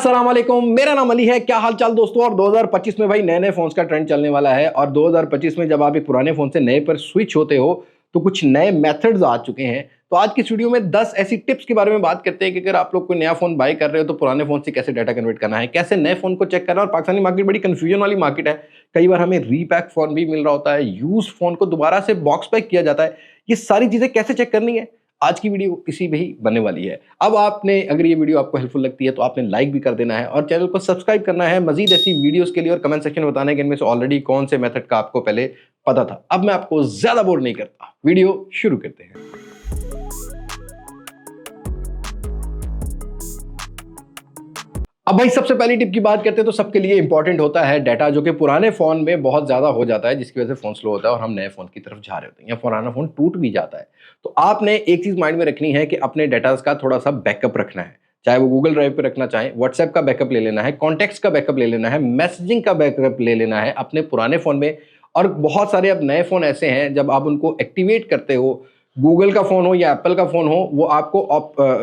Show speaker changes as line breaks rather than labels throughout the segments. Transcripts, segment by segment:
अस्सलाम वालेकुम, मेरा नाम अली है। क्या हाल चाल दोस्तों। और 2025 में भाई नए नए फोन्स का ट्रेंड चलने वाला है। और 2025 में जब आप एक पुराने फोन से नए पर स्विच होते हो तो कुछ नए मेथड्स आ चुके हैं। तो आज की इस वीडियो में 10 ऐसी टिप्स के बारे में बात करते हैं कि अगर आप लोग कोई नया फोन बाय कर रहे हो तो पुराने फोन से कैसे डाटा कन्वर्ट करना है, कैसे नए फोन को चेक करना है। और पाकिस्तानी मार्केट बड़ी कंफ्यूजन वाली मार्केट है। कई बार हमें रीपैक फोन भी मिल रहा होता है, यूज फोन को दोबारा से बॉक्स पैक किया जाता है। ये सारी चीजें कैसे चेक करनी है, आज की वीडियो इसी में ही बनने वाली है। अब आपने अगर ये वीडियो आपको हेल्पफुल लगती है तो आपने लाइक भी कर देना है और चैनल को सब्सक्राइब करना है मजीद ऐसी वीडियोस के लिए। और कमेंट सेक्शन में बताना है कि इनमें से ऑलरेडी कौन से मेथड का आपको पहले पता था। अब मैं आपको ज्यादा बोर नहीं करता, वीडियो शुरू करते हैं। अब भाई सबसे पहली टिप की बात करते हैं तो सबके लिए इंपॉर्टेंट होता है डाटा, जो कि पुराने फोन में बहुत ज्यादा हो जाता है, जिसकी वजह से फोन स्लो होता है और हम नए फोन की तरफ जा रहे होते हैं या पुराना फोन टूट भी जाता है। तो आपने एक चीज माइंड में रखनी है कि अपने डाटा का थोड़ा सा बैकअप रखना है। चाहे वो गूगल ड्राइव पे रखना चाहें, व्हाट्सएप का बैकअप ले लेना है, कॉन्टेक्ट्स का बैकअप ले लेना है, मैसेजिंग का बैकअप ले लेना है अपने पुराने फोन में। और बहुत सारे अब नए फोन ऐसे हैं जब आप उनको एक्टिवेट करते हो, गूगल का फोन हो या एप्पल का फोन हो, वो आपको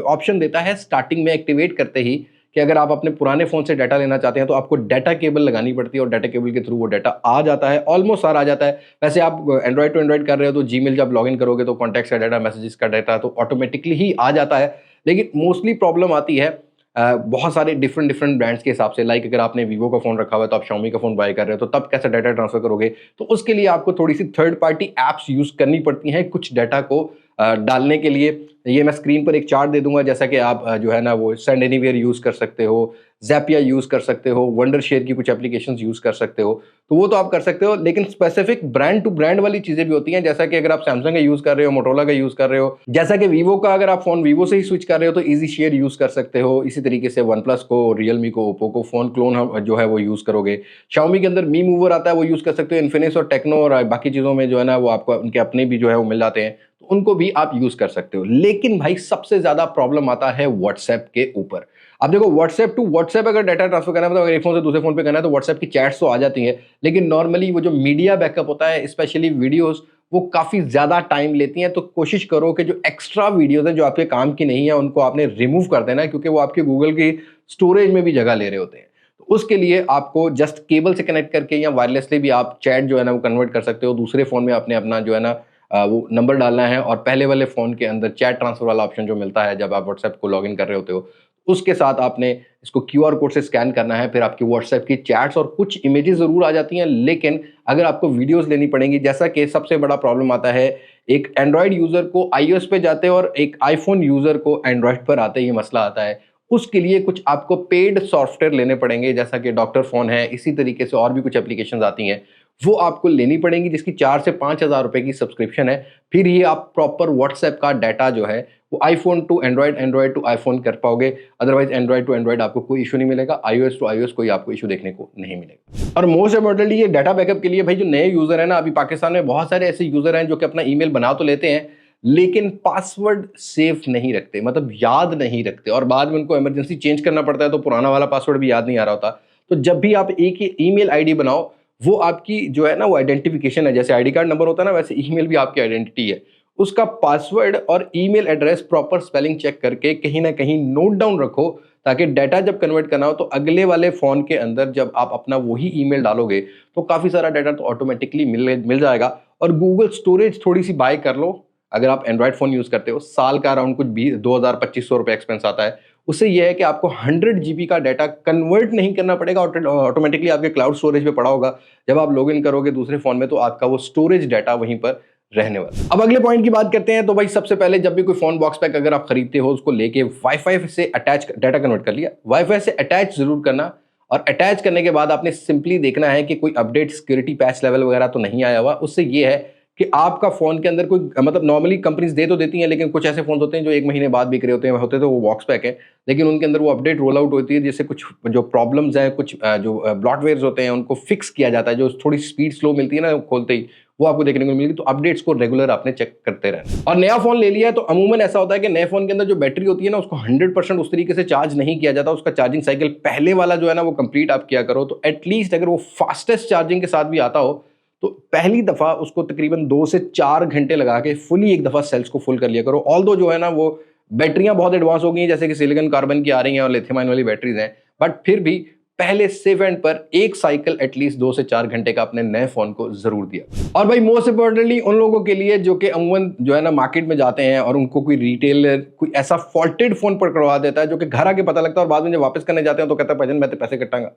ऑप्शन देता है स्टार्टिंग में एक्टिवेट करते ही कि अगर आप अपने पुराने फोन से डाटा लेना चाहते हैं तो आपको डाटा केबल लगानी पड़ती है और डाटा केबल के थ्रू वो डाटा आ जाता है, ऑलमोस्ट सारा आ जाता है। वैसे आप एंड्रॉइड टू एंड्रॉइड कर रहे हो तो जीमेल जब लॉगिन करोगे तो कॉन्टैक्ट्स का डाटा, मैसेजेस का डाटा तो ऑटोमेटिकली ही आ जाता है। लेकिन मोस्टली प्रॉब्लम आती है बहुत सारे डिफरेंट डिफरेंट ब्रांड्स के हिसाब से। लाइक अगर आपने वीवो का फोन रखा हुआ है तो आप Xiaomi का फोन बाय कर रहे हो तो तब कैसे डाटा ट्रांसफर करोगे। तो उसके लिए आपको थोड़ी सी थर्ड पार्टी एप्स यूज करनी पड़ती हैं कुछ डाटा को डालने के लिए। ये मैं स्क्रीन पर एक चार्ट दे दूंगा, जैसा कि आप जो है ना वो सेंड एनीवेयर यूज कर सकते हो, ज़ैपिया यूज कर सकते हो, वंडर शेयर की कुछ एप्लीकेशंस यूज कर सकते हो। तो वो तो आप कर सकते हो, लेकिन स्पेसिफिक ब्रांड टू ब्रांड वाली चीजें भी होती हैं। जैसा कि अगर आप सैमसंग का यूज कर रहे हो, मोटोरोला का यूज कर रहे हो, जैसा कि वीवो का अगर आप फोन वीवो से ही स्विच कर रहे हो तो इजी शेयर यूज कर सकते हो। इसी तरीके से वन प्लस को, रियलमी को, ओप्पो को फोन क्लोन जो है वो यूज करोगे। Xiaomi के अंदर मी मूवर आता है, वो यूज कर सकते हो। इन्फिनिक्स और टेक्नो और बाकी चीजों में जो है ना वो आपको उनके अपने भी जो है वो मिल जाते हैं, तो उनको भी आप यूज कर सकते हो। लेकिन भाई सबसे ज्यादा प्रॉब्लम आता है व्हाट्सएप के ऊपर। अब देखो, व्हाट्सएप टू व्हाट्सएप अगर डाटा ट्रांसफर करना है, मतलब अगर एक फोन से दूसरे फोन पे करना है तो व्हाट्सएप की चैट्स तो आ जाती है, लेकिन नॉर्मली वो जो मीडिया बैकअप होता है, स्पेशली वीडियोस, वो काफी ज्यादा टाइम लेती हैं। तो कोशिश करो कि जो एक्स्ट्रा वीडियोस हैं जो आपके काम की नहीं है उनको आपने रिमूव कर देना है, क्योंकि वो आपके गूगल की स्टोरेज में भी जगह ले रहे होते हैं। तो उसके लिए आपको जस्ट केबल से कनेक्ट करके या वायरलेसली भी आप चैट जो है ना वो कन्वर्ट कर सकते हो। दूसरे फोन में आपने अपना जो है ना वो नंबर डालना है और पहले वाले फोन के अंदर चैट ट्रांसफर वाला ऑप्शन जो मिलता है जब आप व्हाट्सएप को लॉगिन कर रहे होते हो, उसके साथ आपने इसको QR कोड से स्कैन करना है। फिर आपकी व्हाट्सएप की चैट्स और कुछ इमेजेस जरूर आ जाती हैं, लेकिन अगर आपको वीडियोस लेनी पड़ेंगी, जैसा कि सबसे बड़ा प्रॉब्लम आता है एक एंड्रॉयड यूजर को iOS पे जाते हैं और एक आईफोन यूजर को एंड्रॉयड पर आते ही मसला आता है। उसके लिए कुछ आपको पेड सॉफ्टवेयर लेने पड़ेंगे, जैसा कि डॉक्टर फोन है, इसी तरीके से और भी कुछ एप्लीकेशंस आती हैं, वो आपको लेनी पड़ेंगी, जिसकी 4 से 5 हज़ार रुपए की सब्सक्रिप्शन है। फिर ही आप प्रॉपर व्हाट्सएप का डाटा जो है वो iPhone to Android, Android to iPhone कर पाओगे। अदरवाइज एंड्रॉयड टू एंड्रॉयड आपको कोई इशू नहीं मिलेगा, iOS टू iOS कोई आपको इशू देखने को नहीं मिलेगा। और मोस्ट इंपॉर्टेंटली ये डाटा बैकअप के लिए भाई जो नए यूजर है ना, अभी पाकिस्तान में बहुत सारे ऐसे यूजर हैं जो कि अपना ईमेल बना तो लेते हैं लेकिन पासवर्ड सेफ नहीं रखते, मतलब याद नहीं रखते, और बाद में उनको इमरजेंसी चेंज करना पड़ता है तो पुराना वाला पासवर्ड भी याद नहीं आ रहा होता। तो जब भी आप एक ही ईमेल आईडी बनाओ, वो आपकी जो है ना वो आइडेंटिफिकेशन है। जैसे आईडी कार्ड नंबर होता है ना, वैसे ईमेल भी आपकी आइडेंटिटी है। उसका पासवर्ड और email address proper spelling check करके कहीं ना कहीं नोट डाउन रखो, ताकि डाटा जब कन्वर्ट करना हो तो अगले वाले फोन के अंदर जब आप अपना वही ईमेल डालोगे तो काफी सारा डाटा तो ऑटोमेटिकली मिल जाएगा। और गूगल स्टोरेज थोड़ी सी बाय कर लो। अगर आप एंड्रॉइड फोन यूज करते हो, साल का अराउंड कुछ 2000-2500 रुपए एक्सपेंस आता है। उससे यह है कि आपको 100 GB का डाटा कन्वर्ट नहीं करना पड़ेगा, ऑटोमेटिकली आपके क्लाउड स्टोरेज पे पड़ा होगा। जब आप लॉगिन करोगे दूसरे फोन में तो आपका वो स्टोरेज डाटा वहीं पर रहने वाला। अब अगले पॉइंट की बात करते हैं। तो भाई सबसे पहले जब भी कोई फोन बॉक्स पैक अगर आप खरीदते हो, उसको लेके वाईफाई से अटैच डाटा कन्वर्ट कर लिया, वाईफाई से अटैच जरूर करना। और अटैच करने के बाद आपने सिंपली देखना है कि कोई अपडेट, सिक्योरिटी पैच लेवल वगैरह तो नहीं आया हुआ। उससे ये है कि आपका फोन के अंदर कोई, मतलब नॉर्मली कंपनीज दे तो देती हैं, लेकिन कुछ ऐसे फोन होते हैं जो 1 महीने बाद बिक रहे होते हैं तो वो बॉक्स पैक है, लेकिन उनके अंदर वो अपडेट रोल आउट होती है, जिससे कुछ जो प्रॉब्लम्स हैं, कुछ जो ब्लॉटवेयर्स होते हैं उनको फिक्स किया जाता है। जो थोड़ी स्पीड स्लो मिलती है ना खोलते ही, वो आपको देखने को मिलेगी। तो अपडेट्स को रेगुलर आपने चेक करते रहना। और नया फोन ले लिया है तो अमूमन ऐसा होता है कि नए फोन के अंदर जो बैटरी होती है ना, उसको 100% उस तरीके से चार्ज नहीं किया जाता। उसका चार्जिंग साइकिल पहले वाला जो है ना वो कंप्लीट आप किया करो। तो एटलीस्ट अगर वो फास्टेस्ट चार्जिंग के साथ भी आता हो तो पहली दफा उसको तकरीबन 2 से 4 घंटे लगा के फुली एक दफा सेल्स को फुल कर लिया करो। ऑल्दो जो है ना वो बैटरियां बहुत एडवांस हो गई हैं, जैसे कि सिलिकॉन कार्बन की आ रही हैं और लिथियम आयन वाली बैटरीज हैं, बट फिर भी पहले सेफ एंड पर एक साइकिल एटलीस्ट 2 से 4 घंटे का अपने नए फोन को जरूर दिया। और भाई मोस्ट इंपॉर्टेंटली उन लोगों के लिए जो कि अमूमन जो है ना मार्केट में जाते हैं और उनको कोई रिटेलर कोई ऐसा फॉल्टेड फोन पकड़वा देता है जो कि घर आके पता लगता है और बाद में जब वापस करने जाते हैं तो कहता है भाईजान मैं तो पैसे कटांगा,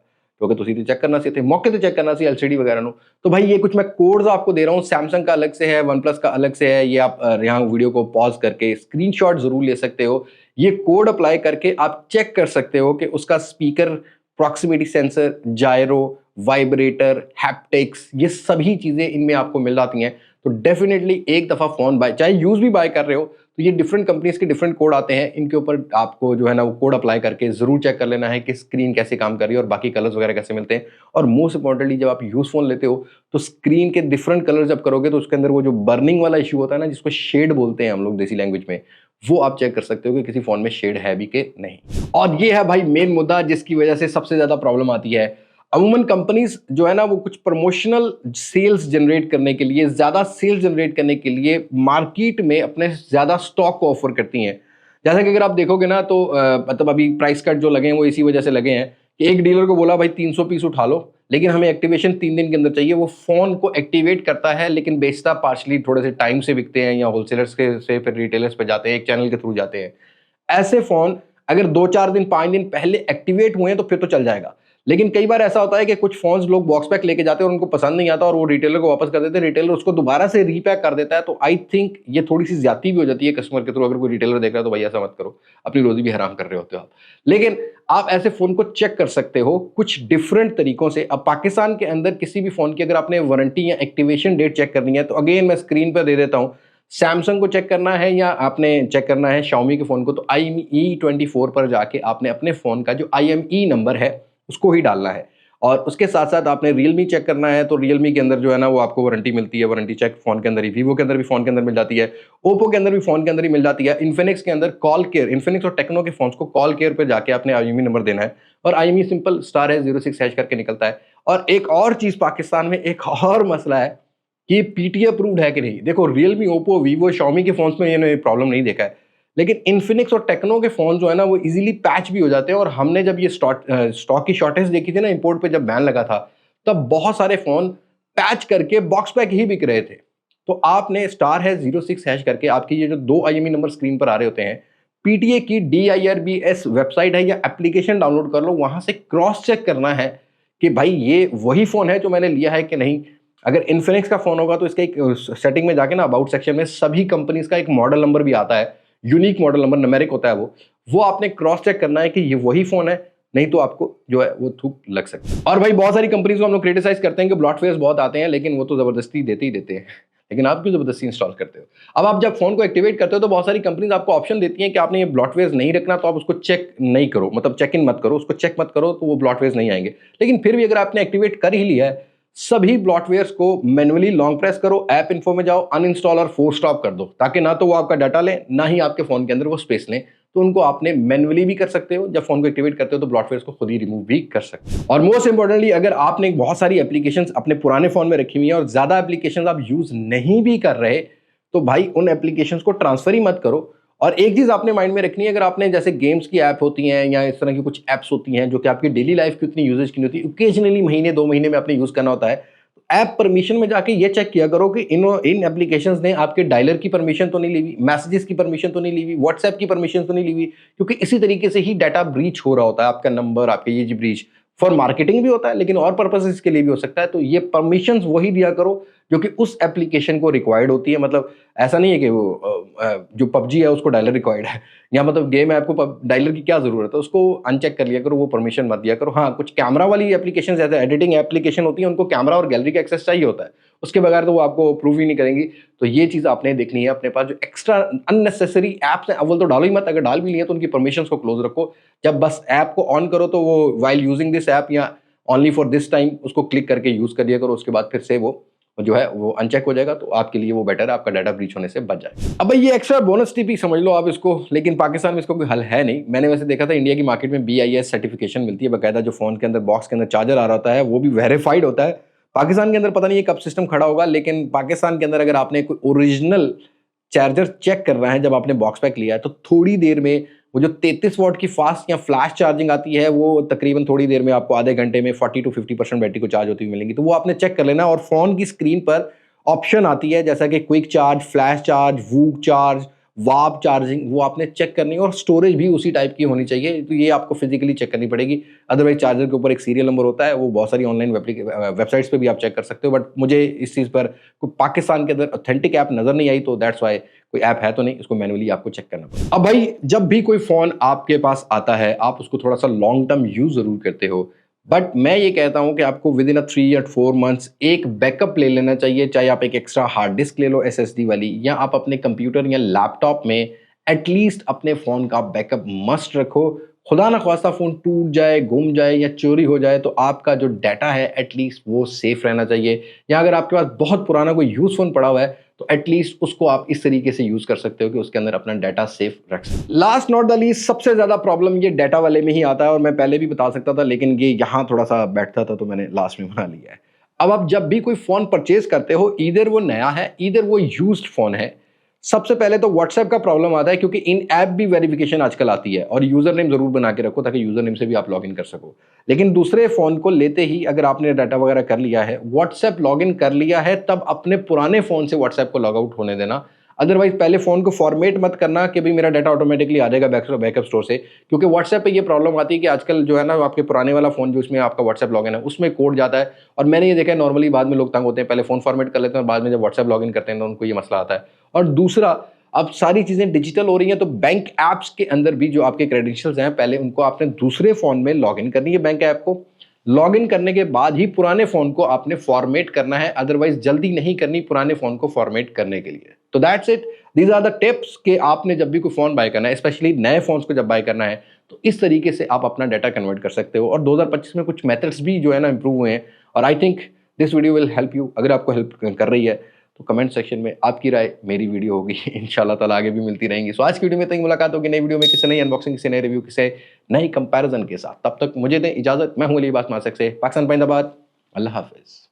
क्योंकि तुसी तो चेक करना सी थे मौके तो चेक करना सी एलसीडी वगैरह नो। तो भाई ये कुछ मैं कोड्स आपको दे रहा हूँ, सैमसंग का अलग से है, वन प्लस का अलग से है, ये आप यहाँ वीडियो को पॉज करके स्क्रीनशॉट जरूर ले सकते हो। ये कोड अप्लाई करके आप चेक कर सकते हो कि उसका speaker, proximity sensor, gyro, vibrator, haptics, ये सभी चीजें इनमें आपको मिल जाती हैं। तो डेफिनेटली एक दफा फोन बाय, चाहे यूज भी बाय कर रहे हो तो ये डिफरेंट कंपनीज के डिफरेंट कोड आते हैं, इनके ऊपर आपको जो है ना वो कोड अप्लाई करके जरूर चेक कर लेना है कि स्क्रीन कैसे काम कर रही है और बाकी कलर्स वगैरह कैसे मिलते हैं। और मोस्ट इंपॉर्टेंटली जब आप यूज फोन लेते हो तो स्क्रीन के डिफरेंट कलर जब करोगे तो उसके अंदर वो जो बर्निंग वाला इशू होता है ना, जिसको शेड बोलते हैं हम लोग देसी लैंग्वेज में, वो आप चेक कर सकते हो कि किसी फोन में शेड है भी कि नहीं। और ये है भाई मेन मुद्दा जिसकी वजह से सबसे ज्यादा प्रॉब्लम आती है। अमूमन कंपनीज जो है ना वो कुछ प्रमोशनल सेल्स जनरेट करने के लिए, ज्यादा सेल्स जनरेट करने के लिए मार्केट में अपने ज्यादा स्टॉक को ऑफर करती हैं। जैसा कि अगर आप देखोगे ना तो मतलब अभी प्राइस कट जो लगे हैं वो इसी वजह से लगे हैं कि एक डीलर को बोला भाई 300 पीस उठा लो, लेकिन हमें एक्टिवेशन 3 दिन के अंदर चाहिए। वो फोन को एक्टिवेट करता है लेकिन बेचता पार्शली थोड़े से टाइम से बिकते हैं या होलसेलर्स के से फिर रिटेलर्स पे जाते हैं, एक चैनल के थ्रू जाते हैं। ऐसे फोन अगर 2-4 दिन 5 दिन पहले एक्टिवेट हुए हैं तो फिर तो चल जाएगा। लेकिन कई बार ऐसा होता है कि कुछ फोन्स लोग बॉक्स पैक लेके जाते हैं और उनको पसंद नहीं आता और वो रिटेलर को वापस कर देते हैं, रिटेलर उसको दोबारा से रीपैक कर देता है। तो आई थिंक ये थोड़ी सी ज्यादती भी हो जाती है कस्टमर के थ्रू। अगर कोई रिटेलर देख रहा है तो भाई ऐसा मत करो, अपनी रोजी भी हराम कर रहे होते हो आप। लेकिन आप ऐसे फोन को चेक कर सकते हो कुछ डिफरेंट तरीकों से। अब पाकिस्तान के अंदर किसी भी फोन की अगर आपने वारंटी या एक्टिवेशन डेट चेक करनी है तो अगेन मैं स्क्रीन पर दे देता हूं। सैमसंग को चेक करना है या आपने चेक करना है Xiaomi के फोन को, तो IME24 पर जाके आपने अपने फोन का जो IME नंबर है उसको ही डालना है। और उसके साथ साथ आपने रियलमी चेक करना है तो रियलमी के अंदर जो है ना वो आपको वारंटी मिलती है, वारंटी चेक फोन के अंदर ही, वीवो के अंदर भी फोन के अंदर मिल जाती है, ओप्पो के अंदर भी फोन के अंदर ही मिल जाती है, इन्फिनिक्स के अंदर कॉल केयर, इन्फिनिक्स और टेक्नो के फोन को कॉल केयर पे जाके आपने IME नंबर देना है और IME सिंपल स्टार है 06 हैश करके निकलता है। और एक और चीज पाकिस्तान में एक और मसला है कि PTA अप्रूव्ड है कि नहीं। देखो रियलमी, ओप्पो, वीवो, Xiaomi के फोन में ये प्रॉब्लम नहीं देखा है, लेकिन इन्फिनिक्स और टेक्नो के फोन जो है ना वो इजीली पैच भी हो जाते हैं। और हमने जब ये स्टॉक की शॉर्टेज देखी थी ना, इंपोर्ट पे जब बैन लगा था, तब बहुत सारे फोन पैच करके बॉक्स पैक ही बिक रहे थे। तो आपने स्टार है 06 हैश करके आपकी ये जो 2 IME नंबर स्क्रीन पर आ रहे होते हैं, PTA की DIRBS वेबसाइट है या एप्लीकेशन डाउनलोड कर लो, वहां से क्रॉस चेक करना है कि भाई ये वही फोन है जो मैंने लिया है कि नहीं। अगर इन्फिनिक्स का फोन होगा तो इसका एक सेटिंग में जाके ना अबाउट सेक्शन में सभी कंपनीज का एक मॉडल नंबर भी आता है, यूनिक मॉडल नंबर, न्यूमेरिक होता है वो आपने क्रॉस चेक करना है कि ये वही फोन है, नहीं तो आपको जो है वो थूक लग सकता है। और भाई बहुत सारी कंपनीज को हम लोग क्रिटिसाइज करते हैं कि ब्लॉटवेयर्स बहुत आते हैं, लेकिन वो तो जबरदस्ती देते ही देते हैं। लेकिन आप क्यों जबरदस्ती इंस्टॉल करते हो? अब आप जब फोन को एक्टिवेट करते हो तो बहुत सारी कंपनीज आपको ऑप्शन देती हैं कि आपने ये ब्लॉटवेयर्स नहीं रखना, तो आप उसको चेक नहीं करो, मतलब चेक इन मत करो, उसको चेक मत करो तो वो ब्लॉटवेयर्स नहीं आएंगे। लेकिन फिर भी अगर आपने एक्टिवेट कर ही लिया है, सभी ब्लॉटवेयर्स को मैन्युअली लॉन्ग प्रेस करो, ऐप इन्फो में जाओ, अनइंस्टॉल और फोर्स स्टॉप कर दो, ताकि ना तो वो आपका डाटा लें ना ही आपके फोन के अंदर वो स्पेस लें। तो उनको आपने मैन्युअली भी कर सकते हो, जब फोन को एक्टिवेट करते हो तो ब्लॉटवेयर्स को खुद ही रिमूव भी कर सकते हो। और मोस्ट इंपॉर्टेंटली अगर आपने बहुत सारी एप्लीकेशंस अपने पुराने फोन में रखी हुई है और ज्यादा एप्लीकेशंस आप यूज नहीं भी कर रहे, तो भाई उन एप्लीकेशंस को ट्रांसफर ही मत करो। और एक चीज आपने माइंड में रखनी है, अगर आपने जैसे गेम्स की ऐप होती हैं या इस तरह की कुछ ऐप्स होती हैं जो कि आपकी डेली लाइफ की उतनी यूजेज की नहीं होती, ओकेजनली महीने 2 महीने में आपने यूज करना होता है, ऐप परमिशन में जाके ये चेक किया करो कि इन एप्लीकेशंस ने आपके डायलर की परमिशन तो नहीं ली हुई, मैसेजेस की परमिशन तो नहीं ली हुई, व्हाट्सएप की परमिशन तो नहीं ली हुई, क्योंकि इसी तरीके से ही डाटा ब्रीच हो रहा होता है, आपका नंबर, आपके ये ब्रीच फॉर मार्केटिंग भी होता है, लेकिन और पर्पसेस के लिए भी हो सकता है। तो ये परमिशंस वही दिया करो जो कि उस एप्लीकेशन को रिक्वायर्ड होती है। मतलब ऐसा नहीं है कि वो जो पबजी है उसको डायलर रिक्वायर्ड है, या मतलब गेम ऐप को डायलर की क्या जरूरत है, उसको अनचेक कर लिया करो, वो परमिशन मत दिया करो। हाँ, कुछ कैमरा वाली एप्लीकेशन जैसे एडिटिंग एप्लीकेशन होती है, उनको कैमरा और गैलरी का एक्सेस चाहिए होता है, उसके बगैर तो वो आपको अप्रूव ही नहीं करेंगी। तो ये चीज आपने देखनी है। अपने पास जो एक्स्ट्रा अननेसेसरी एप्स हैं अव्वल तो डालो ही मत, अगर डाल भी लिए तो उनकी परमिशंस को क्लोज रखो। जब बस ऐप को ऑन करो तो वो वाइल यूजिंग दिस ऐप या ओनली फॉर दिस टाइम उसको क्लिक करके यूज कर दिया करो, उसके बाद फिर से वो जो है वो अनचेक हो जाएगा, तो आपके लिए वो बेटर है, आपका डाटा ब्रीच होने से बच जाए। अब भाई ये एक्स्ट्रा बोनस टिप ही समझ लो आप इसको, लेकिन पाकिस्तान में इसको कोई हल है नहीं। मैंने वैसे देखा था इंडिया की मार्केट में BIS सर्टिफिकेशन मिलती है बाकायदा, जो फोन के अंदर बॉक्स के अंदर चार्जर आ रहा होता है वो भी वेरीफाइड होता है। पाकिस्तान के अंदर पता नहीं ये कब सिस्टम खड़ा होगा, लेकिन पाकिस्तान के अंदर अगर आपने कोई ओरिजिनल चार्जर चेक करना है जब आपने बॉक्स पैक लिया है, तो थोड़ी देर में वो जो 33 वॉट की फास्ट या फ्लैश चार्जिंग आती है वो तकरीबन थोड़ी देर में आपको आधे घंटे में 40 to 50% बैटरी को चार्ज होती हुई मिलेंगी। तो वो आपने चेक कर लेना और फ़ोन की स्क्रीन पर ऑप्शन आती है जैसा कि quick charge, flash charge, VOOC charge, वाप चार्जिंग, वो आपने चेक करनी है और स्टोरेज भी उसी टाइप की होनी चाहिए। तो ये आपको फिजिकली चेक करनी पड़ेगी। अदरवाइज चार्जर के ऊपर एक सीरियल नंबर होता है, वो बहुत सारी ऑनलाइन वेबसाइट्स पे भी आप चेक कर सकते हो। बट मुझे इस चीज़ पर कोई पाकिस्तान के अंदर ऑथेंटिक ऐप नज़र नहीं आई, तो दैट्स वाई कोई ऐप है तो नहीं, इसको मैनुअली आपको चेक करना पड़ेगा। अब भाई जब भी कोई फ़ोन आपके पास आता है, आप उसको थोड़ा-सा लॉन्ग टर्म यूज़ ज़रूर करते हो। बट मैं ये कहता हूँ कि आपको विद इन 3 या 4 मंथ्स एक बैकअप ले लेना चाहिए, चाहे आप एक एक्स्ट्रा हार्ड डिस्क ले लो एसएसडी वाली, या आप अपने कंप्यूटर या लैपटॉप में एटलीस्ट अपने फ़ोन का बैकअप मस्ट रखो। खुदा ना ख्वास्ता फ़ोन टूट जाए, गुम जाए या चोरी हो जाए तो आपका जो डाटा है एटलीस्ट वो सेफ रहना चाहिए। या अगर आपके पास बहुत पुराना कोई यूज़ फ़ोन पड़ा हुआ है तो एटलीस्ट उसको आप इस तरीके से यूज़ कर सकते हो कि उसके अंदर अपना डाटा सेफ रख सकते हो। लास्ट नॉट द लीस्ट, सबसे ज़्यादा प्रॉब्लम ये डाटा वाले में ही आता है और मैं पहले भी बता सकता था, लेकिन ये यहाँ थोड़ा-सा बैठता था तो मैंने लास्ट में बना लिया है। अब आप जब भी कोई फ़ोन परचेज़ करते हो, ईदर वो नया है, ईदर वो यूज़्ड फ़ोन है, सबसे पहले तो व्हाट्सएप का प्रॉब्लम आता है क्योंकि इन ऐप भी वेरिफिकेशन आजकल आती है और यूज़र नेम ज़रूर बना के रखो ताकि यूज़र नेम से भी आप लॉगिन कर सको। लेकिन दूसरे फ़ोन को लेते ही अगर आपने डाटा वगैरह कर लिया है, व्हाट्सएप लॉगिन कर लिया है, तब अपने पुराने फ़ोन से व्हाट्सएप को लॉग आउट होने देना। अदरवाइज़ पहले फ़ोन को फॉर्मेट मत करना कि भई मेरा डाटा ऑटोमेटिकली आ जाएगा बैकअप स्टोर से, क्योंकि व्हाट्सएप पे ये प्रॉब्लम आती है कि आजकल जो है ना आपके पुराने वाला फ़ोन जो उसमें आपका व्हाट्सएप लॉगिन है, उसमें कोड जाता है और मैंने ये देखा है नॉर्मली बाद में लोग तंग होते हैं, पहले फ़ोन फॉर्मेट कर लेते हैं और बाद में जब व्हाट्सएप लॉगिन करते हैं तो उनको ये मसला आता है। और दूसरा, अब सारी चीज़ें डिजिटल हो रही हैं तो बैंक ऐप्स के अंदर भी जो आपके क्रेडेंशियल्स हैं, पहले उनको आपने दूसरे फ़ोन में लॉगिन करनी है बैंक ऐप को। लॉगिन करने के बाद ही पुराने फ़ोन को आपने फॉर्मेट करना है, अदरवाइज़ जल्दी नहीं करनी पुराने फ़ोन को फॉर्मेट करने के लिए। तो that's it, these are the tips कि आपने जब भी कोई फ़ोन बाय करना है, स्पेशली नए फ़ोन्स को जब बाय करना है, तो इस तरीके से आप अपना डाटा कन्वर्ट कर सकते हो। और 2025 में कुछ मेथड्स भी जो है ना इम्प्रूव हुए हैं और I think this video will help you. अगर आपको हेल्प कर रही है तो कमेंट सेक्शन में आपकी राय मेरी वीडियो होगी इंशाल्लाह ताला आगे भी मिलती रहेंगी। सो आज की वीडियो में तक मुलाकात होगी नई वीडियो में किसी नई अनबॉक्सिंग, किसी नए रिव्यू, किसी नई कंपैरिजन के साथ। तब तक मुझे दें इजाजत। मैं हूं अली अब्बास मासक से पाकिस्तान पाइंदाबाद। अल्लाह हाफिज़।